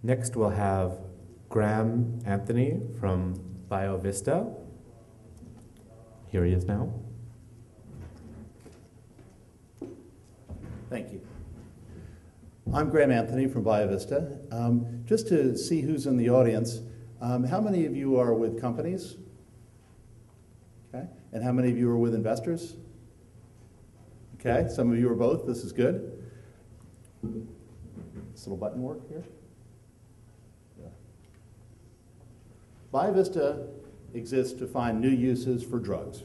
Next, we'll have Graham Anthony from Biovista. Here he is now. Thank you. I'm Graham Anthony from Biovista. Just to see who's in the audience, how many of you are with companies? Okay. And how many of you are with investors? Okay, some of you are both. This is good. This little button work here? Yeah. Biovista exists to find new uses for drugs.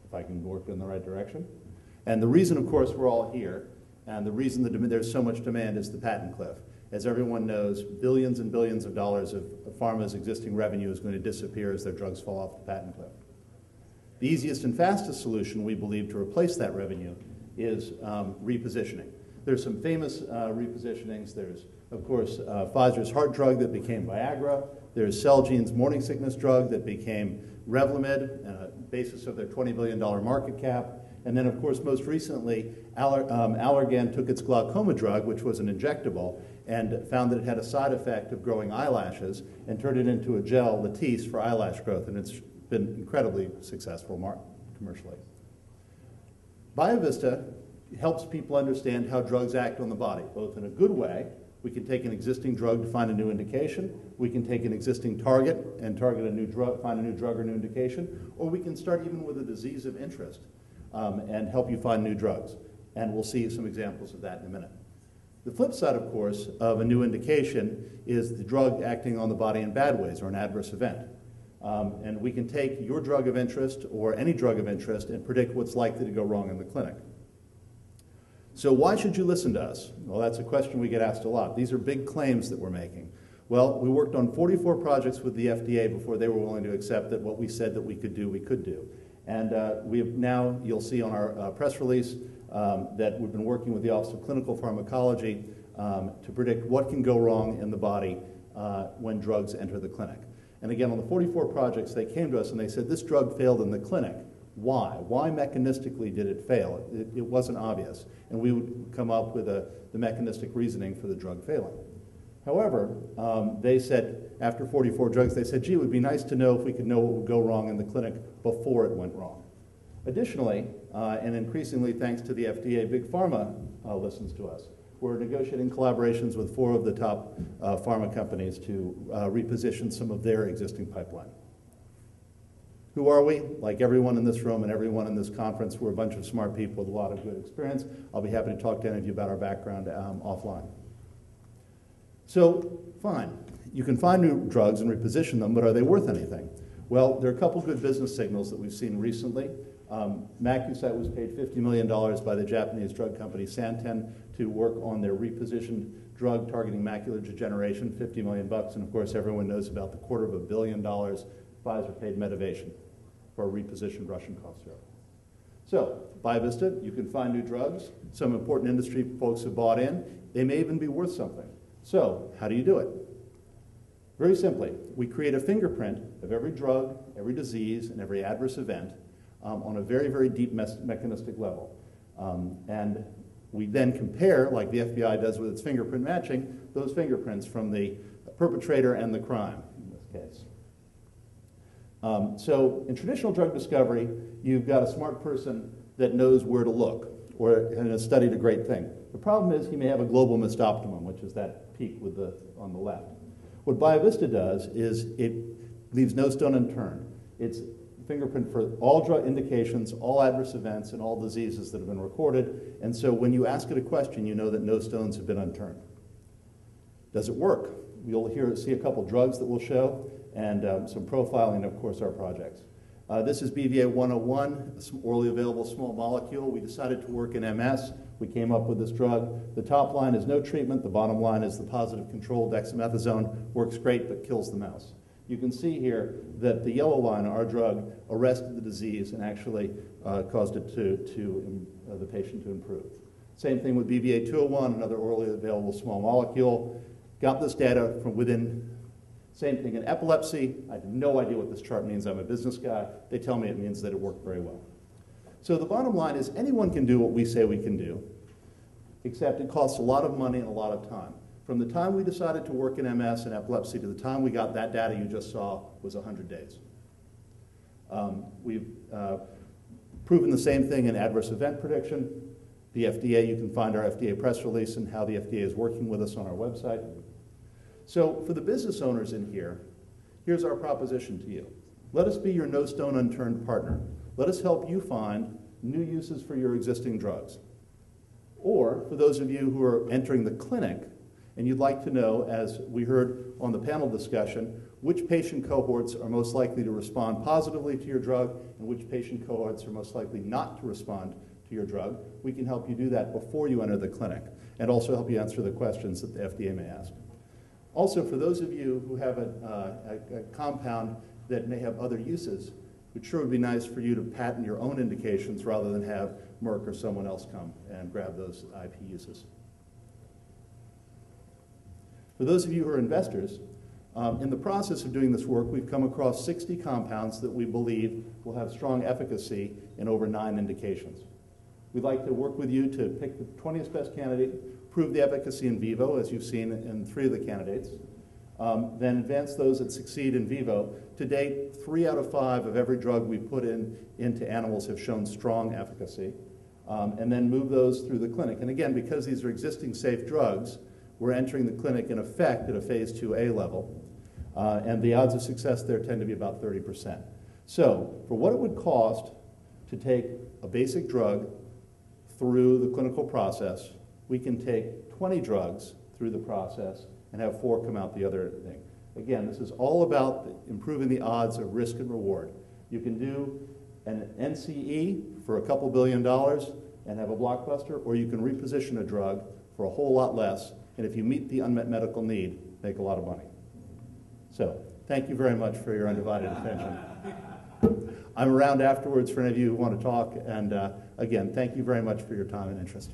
If I can work in the right direction. And the reason, of course, we're all here, and the reason that there's so much demand is the patent cliff. As everyone knows, billions and billions of dollars of pharma's existing revenue is going to disappear as their drugs fall off the patent cliff. The easiest and fastest solution, we believe, to replace that revenue is repositioning. There's some famous repositionings. There's, of course, Pfizer's heart drug that became Viagra. There's Celgene's morning sickness drug that became Revlimid, basis of their $20 billion market cap. And then, of course, most recently, Allergan took its glaucoma drug, which was an injectable, and found that it had a side effect of growing eyelashes and turned it into a gel, Latisse, for eyelash growth, and it's been incredibly successful commercially. Biovista helps people understand how drugs act on the body, both in a good way. We can take an existing drug to find a new indication. We can take an existing target and target a new drug, find a new drug or new indication. Or we can start even with a disease of interest and help you find new drugs. And we'll see some examples of that in a minute. The flip side, of course, of a new indication is the drug acting on the body in bad ways or an adverse event. And we can take your drug of interest or any drug of interest and predict what's likely to go wrong in the clinic. So why should you listen to us? Well, that's a question we get asked a lot. These are big claims that we're making. Well, we worked on 44 projects with the FDA before they were willing to accept that what we said that we could do, we could do. And we have now, you'll see on our press release, that we've been working with the Office of Clinical Pharmacology to predict what can go wrong in the body when drugs enter the clinic. And again, on the 44 projects, they came to us and they said, this drug failed in the clinic. Why? Why mechanistically did it fail? It wasn't obvious. And we would come up with the mechanistic reasoning for the drug failing. However, they said, after 44 drugs, they said, gee, it would be nice to know if we could know what would go wrong in the clinic before it went wrong. Additionally, and increasingly thanks to the FDA, Big Pharma listens to us. We're negotiating collaborations with 4 of the top pharma companies to reposition some of their existing pipeline. Who are we? Like everyone in this room and everyone in this conference, we're a bunch of smart people with a lot of good experience. I'll be happy to talk to any of you about our background offline. So, fine. You can find new drugs and reposition them, but are they worth anything? Well, there are a couple good business signals that we've seen recently. Macusite was paid $50 million by the Japanese drug company Santen to work on their repositioned drug targeting macular degeneration, $50 million bucks, and of course everyone knows about the $250 million Pfizer paid Medivation for a repositioned Russian cough syrup. So, Biovista, you can find new drugs. Some important industry folks have bought in. They may even be worth something. So, how do you do it? Very simply, we create a fingerprint of every drug, every disease, and every adverse event on a very, very deep mechanistic level. And we then compare, like the FBI does with its fingerprint matching, those fingerprints from the perpetrator and the crime, in this case. So in traditional drug discovery, you've got a smart person that knows where to look or has studied a great thing. The problem is he may have a global missed optimum, which is that peak with on the left. What Biovista does is it leaves no stone unturned. It's fingerprint for all drug indications, all adverse events, and all diseases that have been recorded. And so when you ask it a question, you know that no stones have been unturned. Does it work? You'll see a couple drugs that we'll show, and some profiling, of course, our projects. This is BVA-101, an orally available small molecule. We decided to work in MS. We came up with this drug. The top line is no treatment. The bottom line is the positive control, dexamethasone. Works great, but kills the mouse. You can see here that the yellow line, our drug, arrested the disease and actually caused it the patient to improve. Same thing with BVA-201, another orally available small molecule. Got this data from within. Same thing in epilepsy. I have no idea what this chart means. I'm a business guy. They tell me it means that it worked very well. So the bottom line is anyone can do what we say we can do. except it costs a lot of money and a lot of time. From the time we decided to work in MS and epilepsy to the time we got that data you just saw was 100 days. We've proven the same thing in adverse event prediction. The FDA, you can find our FDA press release and how the FDA is working with us on our website. So for the business owners in here, here's our proposition to you. Let us be your no stone unturned partner. Let us help you find new uses for your existing drugs. Or for those of you who are entering the clinic and you'd like to know, as we heard on the panel discussion, which patient cohorts are most likely to respond positively to your drug and which patient cohorts are most likely not to respond to your drug, we can help you do that before you enter the clinic and also help you answer the questions that the FDA may ask. Also, for those of you who have a compound that may have other uses, it sure would be nice for you to patent your own indications rather than have Merck or someone else come and grab those IP uses. For those of you who are investors, in the process of doing this work, we've come across 60 compounds that we believe will have strong efficacy in over 9 indications. We'd like to work with you to pick the 20th best candidate, prove the efficacy in vivo, as you've seen in 3 of the candidates, then advance those that succeed in vivo. To date, 3 out of 5 of every drug we put into animals have shown strong efficacy, and then move those through the clinic. And again, because these are existing safe drugs, we're entering the clinic in effect at a phase 2A level, and the odds of success there tend to be about 30%. So for what it would cost to take a basic drug through the clinical process, we can take 20 drugs through the process and have 4 come out the other thing. Again, this is all about improving the odds of risk and reward. You can do an NCE for a couple $2 billion and have a blockbuster, or you can reposition a drug for a whole lot less, and if you meet the unmet medical need, make a lot of money. So, thank you very much for your undivided attention. I'm around afterwards for any of you who want to talk, and again, thank you very much for your time and interest.